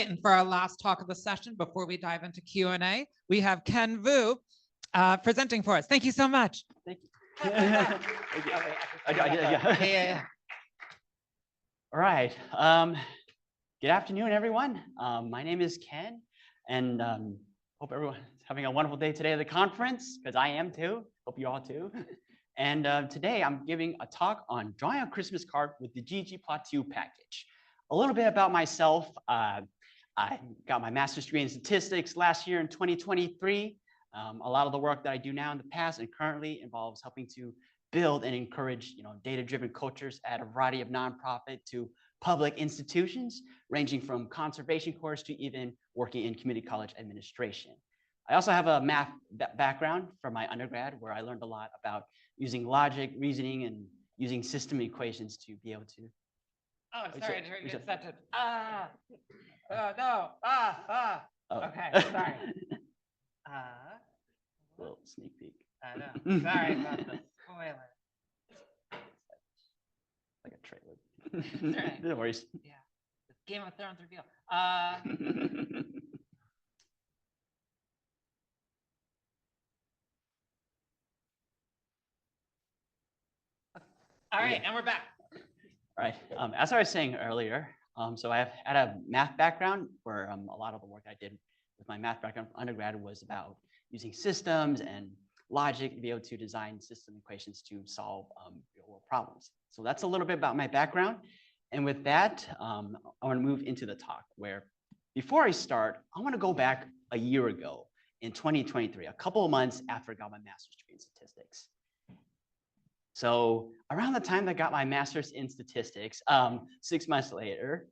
And for our last talk of the session, before we dive into Q&A, we have Ken Vu presenting for us. Thank you so much. Thank you. Thank you. Yeah. All right. Good afternoon, everyone. My name is Ken, and hope everyone is having a wonderful day today at the conference, because I am too. Hope you all too. And today I'm giving a talk on drawing a Christmas card with the ggplot2 package. A little bit about myself. I got my master's degree in statistics last year in 2023. A lot of the work that I do now in the past and currently involves helping to build and encourage, data-driven cultures at a variety of nonprofit to public institutions, ranging from conservation course to even working in community college administration. I also have a math background from my undergrad, where I learned a lot about using logic, reasoning, and using system equations to be able to. Oh, I'm sorry, I heard you accepted. No. Oh. Okay, sorry. Little sneak peek. I know. Sorry about the spoiler. Like a trailer. Right. No worries. Yeah. Game of Thrones reveal. All right, and we're back. All right. As I was saying earlier, so I had a math background, where a lot of the work I did with my math background undergrad was about using systems and logic to be able to design system equations to solve real-world problems. So that's a little bit about my background. And with that, I want to move into the talk, where before I start, I want to go back a year ago in 2023, a couple of months after I got my master's degree in statistics. So around the time that I got my master's in statistics, 6 months later,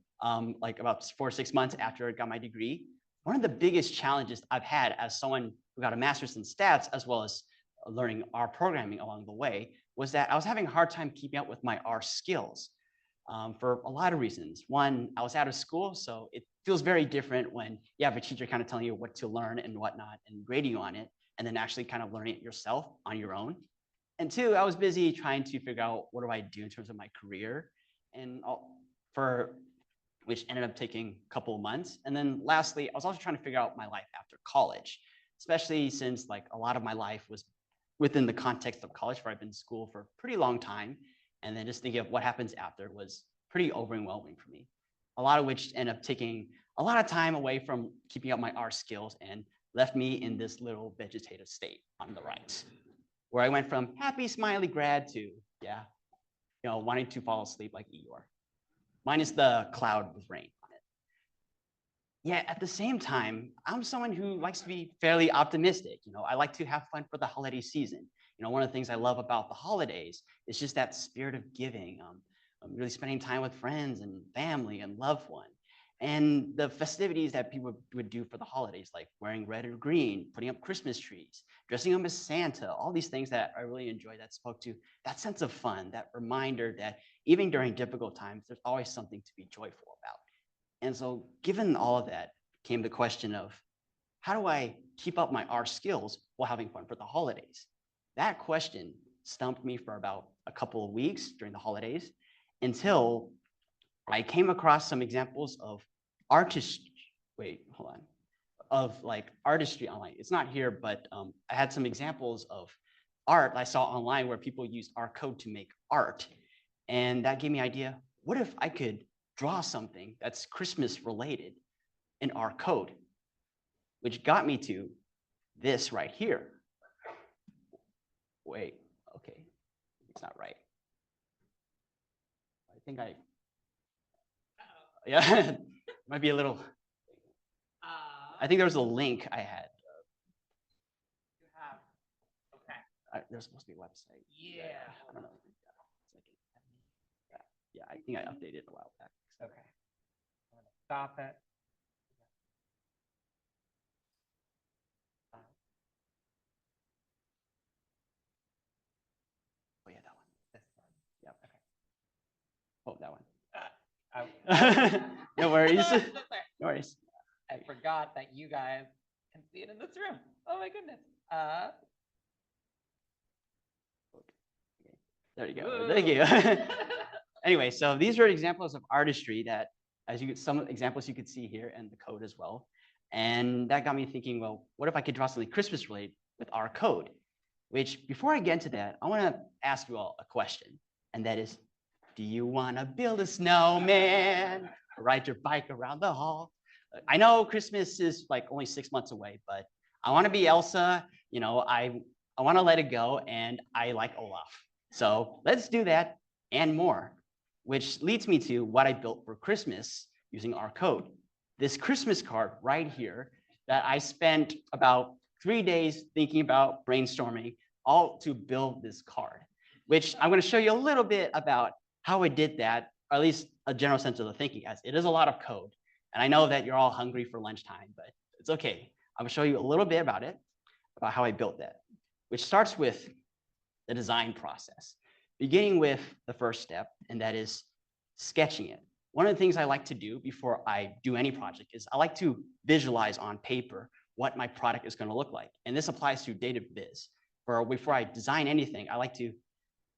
like about 4 or 6 months after I got my degree, one of the biggest challenges I've had as someone who got a master's in stats, as well as learning R programming along the way, was that I was having a hard time keeping up with my R skills for a lot of reasons. One, I was out of school, so it feels very different when you have a teacher kind of telling you what to learn and whatnot and grading you on it, and then actually kind of learning it yourself on your own. And two, I was busy trying to figure out what do I do in terms of my career, and which ended up taking a couple of months. And then lastly, I was also trying to figure out my life after college, especially since like a lot of my life was within the context of college, where I've been in school for a pretty long time. And then just thinking of what happens after was pretty overwhelming for me. A lot of which ended up taking a lot of time away from keeping up my R skills and left me in this little vegetative state on the right, where I went from happy, smiley grad to, wanting to fall asleep like Eeyore, minus the cloud with rain on it. Yet at the same time, I'm someone who likes to be fairly optimistic. I like to have fun for the holiday season. One of the things I love about the holidays is just that spirit of giving, really spending time with friends and family and loved ones. And the festivities that people would do for the holidays, like wearing red or green, putting up Christmas trees, dressing up as Santa, all these things that I really enjoy that spoke to that sense of fun, that reminder that even during difficult times, there's always something to be joyful about. And so given all of that came the question of, how do I keep up my R skills while having fun for the holidays? That question stumped me for about a couple of weeks during the holidays, until I came across some examples of aRtistry online. It's not here, but I had some examples of art I saw online where people used R code to make art. And that gave me an idea, what if I could draw something that's Christmas related in R code? Which got me to this right here. Wait, okay, it's not right. I think yeah, might be a little. I think there was a link I had. You have, okay. There's supposed to be a website. Yeah. I don't know. Yeah, I think I updated it a while back. Okay. I'm gonna stop it. Oh yeah, that one. This one. Yep. Okay. Oh, that one. No No worries. No worries. I forgot that you guys can see it in this room. Oh my goodness. There you go. Thank you. Anyway, so these are examples of artistry that some examples you could see here and the code as well. And that got me thinking, well, what if I could draw something Christmas related with our code? Which before I get into that, I want to ask you all a question. And that is, do you want to build a snowman, ride your bike around the hall? I know Christmas is like only 6 months away, but I want to be Elsa. I want to let it go, and I like Olaf. So let's do that and more, which leads me to what I built for Christmas using our code. This Christmas card right here that I spent about 3 days thinking about, brainstorming, all to build this card, which I'm going to show you a little bit about how I did that, or at least a general sense of the thinking, as it is a lot of code. And I know that you're all hungry for lunchtime, but it's okay. I'm going to show you a little bit about it, about how I built that, which starts with the design process, beginning with the first step, and that is sketching it. One of the things I like to do before I do any project is I like to visualize on paper what my product is going to look like. And this applies to data viz. Before I design anything, I like to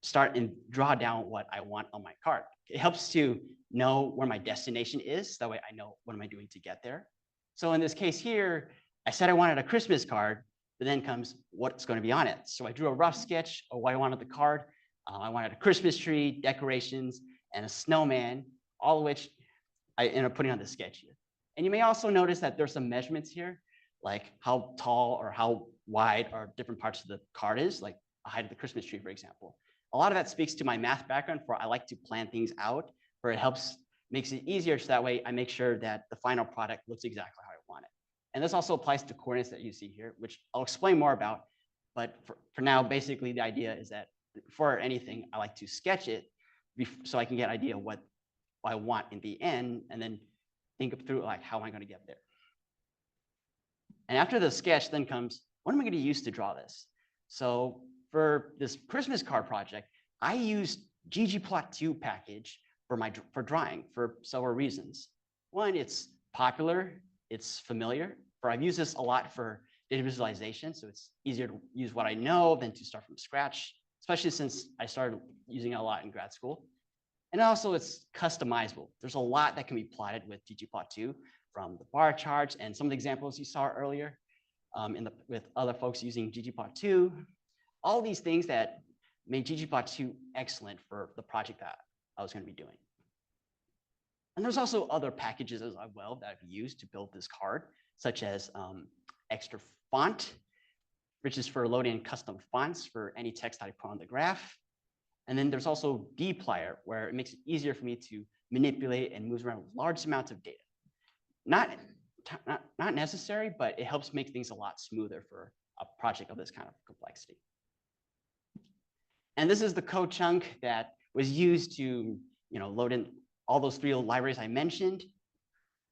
start and draw down what I want on my card. It helps to know where my destination is. That way I know what am I doing to get there. So in this case here, I said I wanted a Christmas card, but then comes what's going to be on it. So I drew a rough sketch of what I wanted the card. I wanted a Christmas tree, decorations, and a snowman, all of which I ended up putting on the sketch here. And you may also notice that there's some measurements here, like how tall or how wide or different parts of the card is, like the height of the Christmas tree, for example. A lot of that speaks to my math background, where I like to plan things out, where it makes it easier, so that way I make sure that the final product looks exactly how I want it. And this also applies to coordinates that you see here, which I'll explain more about. But for now, basically the idea is that for anything, I like to sketch it so I can get an idea of what I want in the end, and then think through like, how am I going to get there? And after the sketch then comes, what am I going to use to draw this? So for this Christmas card project, I used ggplot2 package for drawing for several reasons. One, it's popular, it's familiar. I've used this a lot for data visualization, so it's easier to use what I know than to start from scratch, especially since I started using it a lot in grad school. And also it's customizable. There's a lot that can be plotted with ggplot2, from the bar charts and some of the examples you saw earlier with other folks using ggplot2. All these things that made ggplot2 excellent for the project that I was going to be doing. And there's also other packages as well that I've used to build this card, such as extra font, which is for loading custom fonts for any text I put on the graph. And then there's also dplyr, where it makes it easier for me to manipulate and move around large amounts of data. Not necessary, but it helps make things a lot smoother for a project of this kind of complexity. And this is the code chunk that was used to load in all those 3 libraries I mentioned.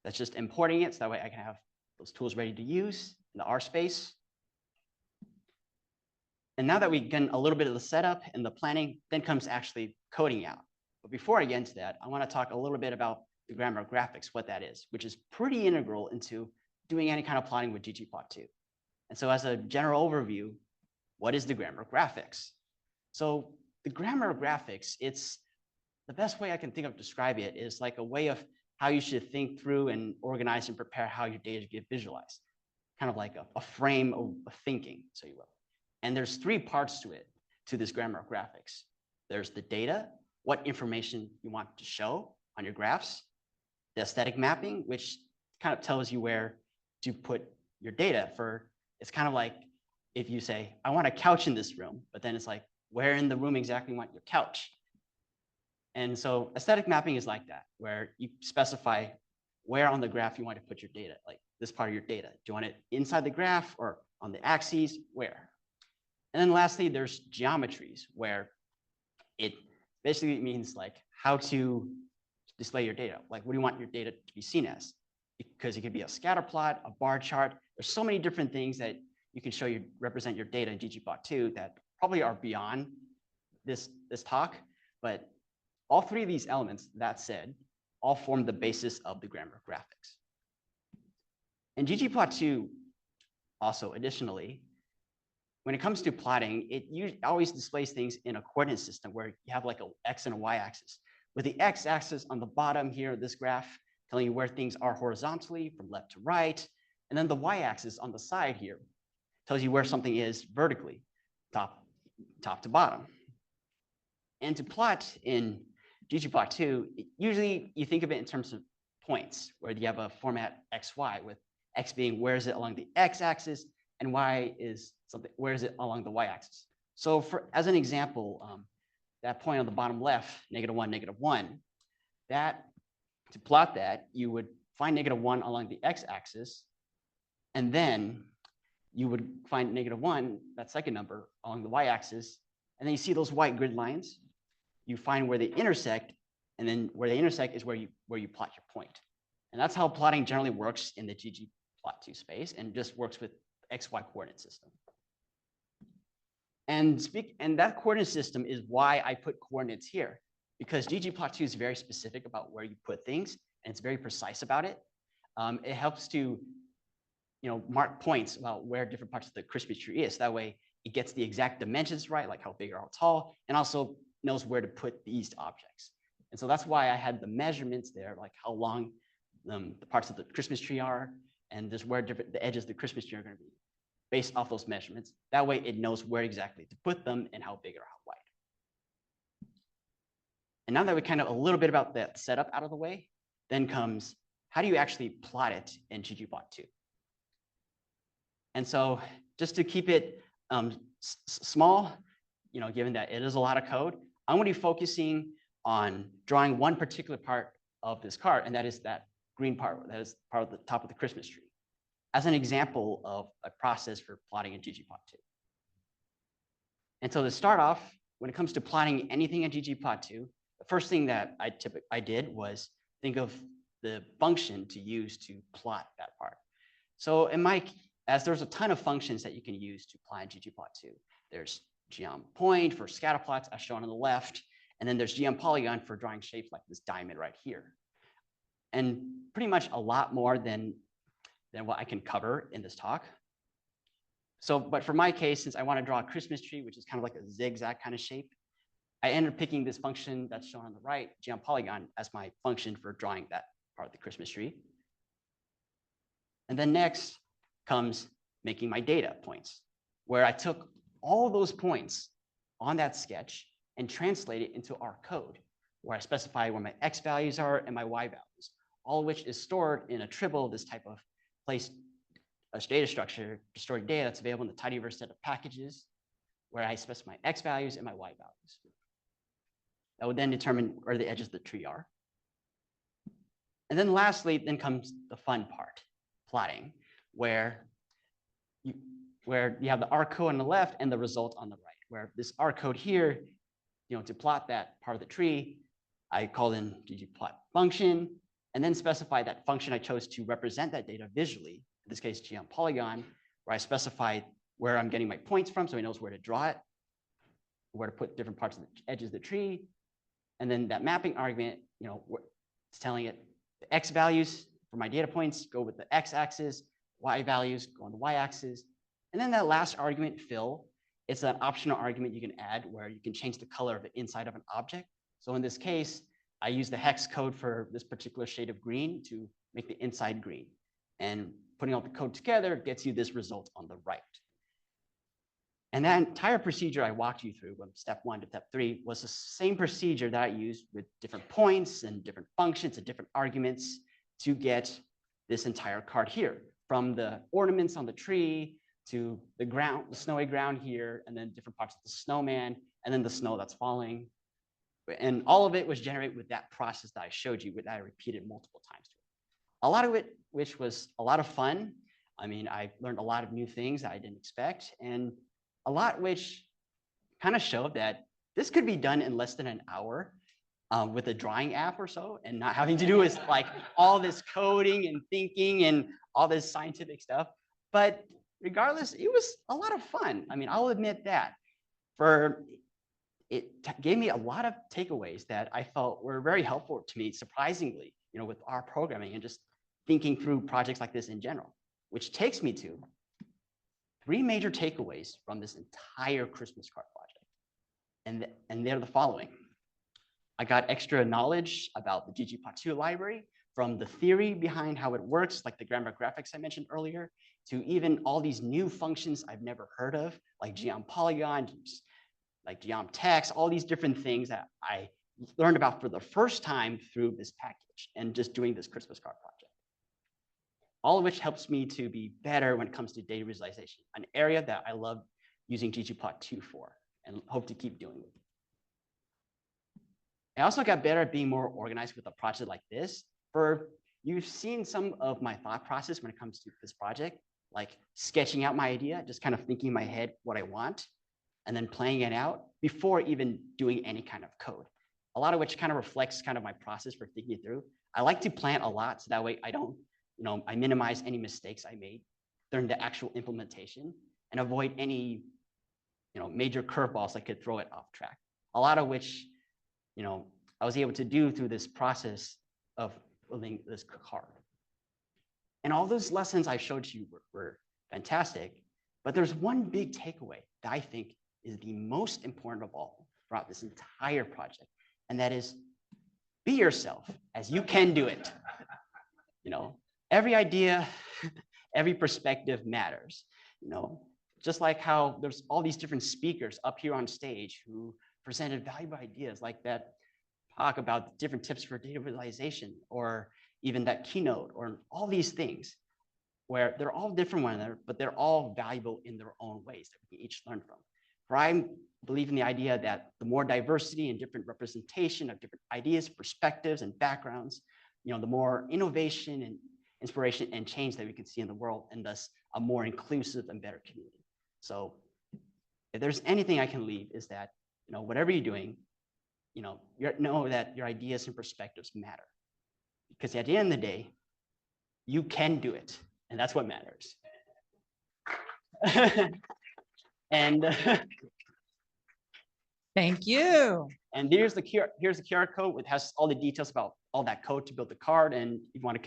That's just importing it, so that way I can have those tools ready to use in the R space. And now that we've done a little bit of the setup and the planning, then comes actually coding out. But before I get into that, I want to talk a little bit about the grammar of graphics, what that is, which is pretty integral into doing any kind of plotting with ggplot2. And so as a general overview, what is the grammar of graphics? So the grammar of graphics, it's the best way I can think of describing it is like a way of how you should think through and organize and prepare how your data get visualized. Kind of like a frame of thinking, so you will. And there's 3 parts to it, to this grammar of graphics. There's the data, what information you want to show on your graphs. The aesthetic mapping, which kind of tells you where to put your data for. It's kind of like if you say, I want a couch in this room, but then it's like, where in the room exactly you want your couch? And so aesthetic mapping is like that, where you specify where on the graph you want to put your data, like this part of your data. Do you want it inside the graph or on the axes? Where? And then lastly, there's geometries, where it basically means like how to display your data. Like, what do you want your data to be seen as? Because it could be a scatter plot, a bar chart. There's so many different things that you can represent your data in ggplot2 that probably are beyond this talk. But all 3 of these elements, that said, all form the basis of the grammar of graphics. And ggplot2 also, additionally, when it comes to plotting, it always displays things in a coordinate system where you have like an X and a Y axis. With the X axis on the bottom here of this graph, telling you where things are horizontally from left to right. And then the y-axis on the side here tells you where something is vertically, top to bottom. And to plot in ggplot2, usually you think of it in terms of points, where you have a format xy, with x being where is it along the x-axis, and y is something where is it along the y-axis. So as an example, that point on the bottom left, -1, -1, to plot that, you would find -1 along the x-axis, and then you would find -1, that second number, along the y-axis, and then you see those white grid lines. You find where they intersect, and then where they intersect is where you plot your point. And that's how plotting generally works in the ggplot2 space, and just works with XY coordinate system. And that coordinate system is why I put coordinates here, because ggplot2 is very specific about where you put things, and it's very precise about it. It helps to mark points about where different parts of the Christmas tree is. That way it gets the exact dimensions right, like how big or how tall, and also knows where to put these objects. And so that's why I had the measurements there, like how long the parts of the Christmas tree are, and just where the edges of the Christmas tree are going to be, based off those measurements. That way it knows where exactly to put them and how big or how wide. And now that we kind of a little bit about that setup out of the way, then comes, how do you actually plot it in ggplot2? And so just to keep it small, given that it is a lot of code, I'm going to be focusing on drawing one particular part of this card, and that is that green part, that is part of the top of the Christmas tree, as an example of a process for plotting in ggplot2. And so to start off, when it comes to plotting anything in ggplot2, the first thing that I did was think of the function to use to plot that part. So as there's a ton of functions that you can use to plot in ggplot2. There's geom_point for scatter plots, as shown on the left, and then there's geom_polygon for drawing shapes like this diamond right here. And pretty much a lot more than what I can cover in this talk. So, but for my case, since I want to draw a Christmas tree, which is kind of like a zigzag kind of shape, I ended up picking this function that's shown on the right, geom_polygon, as my function for drawing that part of the Christmas tree. And then next comes making my data points, where I took all those points on that sketch and translate it into our code, where I specify where my X values are and my Y values, all of which is stored in a Tribble, this type of place, a data structure to store data that's available in the tidyverse set of packages, where I specify my X values and my Y values. That would then determine where the edges of the tree are. And then lastly, then comes the fun part, plotting, where you have the R code on the left and the result on the right, where this R code here, to plot that part of the tree, I called in ggplot function, and then specify that function I chose to represent that data visually, in this case, geom_polygon, where I specified where I'm getting my points from, so it knows where to draw it, where to put different parts of the edges of the tree, and then that mapping argument, it's telling it the X values for my data points go with the X axis, Y values go on the Y axis. And then that last argument, fill, it's an optional argument you can add where you can change the color of the inside of an object. So in this case, I use the hex code for this particular shade of green to make the inside green. And putting all the code together gets you this result on the right. And that entire procedure I walked you through from step 1 to step 3 was the same procedure that I used with different points and different functions and different arguments to get this entire card here, from the ornaments on the tree to the ground, the snowy ground here, and then different parts of the snowman, and then the snow that's falling. And all of it was generated with that process that I showed you, that I repeated multiple times. A lot of it, which was a lot of fun. I mean, I learned a lot of new things that I didn't expect, and a lot which kind of showed that this could be done in less than an hour with a drawing app or so, and not having to do with like all this coding and thinking and all this scientific stuff. But regardless, it was a lot of fun. I mean, I'll admit that. It gave me a lot of takeaways that I felt were very helpful to me, surprisingly, with R programming and just thinking through projects like this in general, which takes me to 3 major takeaways from this entire Christmas card project. And they're the following. I got extra knowledge about the ggplot2 library from the theory behind how it works, like the grammar graphics I mentioned earlier, to even all these new functions I've never heard of, like geom polygon, like geom text, all these different things that I learned about for the first time through this package and just doing this Christmas card project. All of which helps me to be better when it comes to data visualization, an area that I love using ggplot2 for and hope to keep doing it. I also got better at being more organized with a project like this. You've seen some of my thought process when it comes to this project, like sketching out my idea, just kind of thinking in my head what I want, and then playing it out before even doing any kind of code. A lot of which kind of reflects kind of my process for thinking it through. I like to plan a lot so that way I don't, I minimize any mistakes I made during the actual implementation and avoid any, major curveballs that could throw it off track. A lot of which, I was able to do through this process of building this card. And all those lessons I showed you were fantastic, but there's one big takeaway that I think is the most important of all throughout this entire project, and that is be yourself, as you can do it. Every idea, every perspective matters. Just like how there's all these different speakers up here on stage who presented valuable ideas like that talk about different tips for data visualization, or even that keynote, or all these things where they're all different one another, but they're all valuable in their own ways that we can each learn from. For I believe in the idea that the more diversity and different representation of different ideas, perspectives, and backgrounds, the more innovation and inspiration and change that we can see in the world, and thus a more inclusive and better community. So if there's anything I can leave is that, whatever you're doing, know that your ideas and perspectives matter. Because at the end of the day, you can do it, and that's what matters. And thank you. And here's the QR code. It has all the details about all that code to build the card, and if you want to connect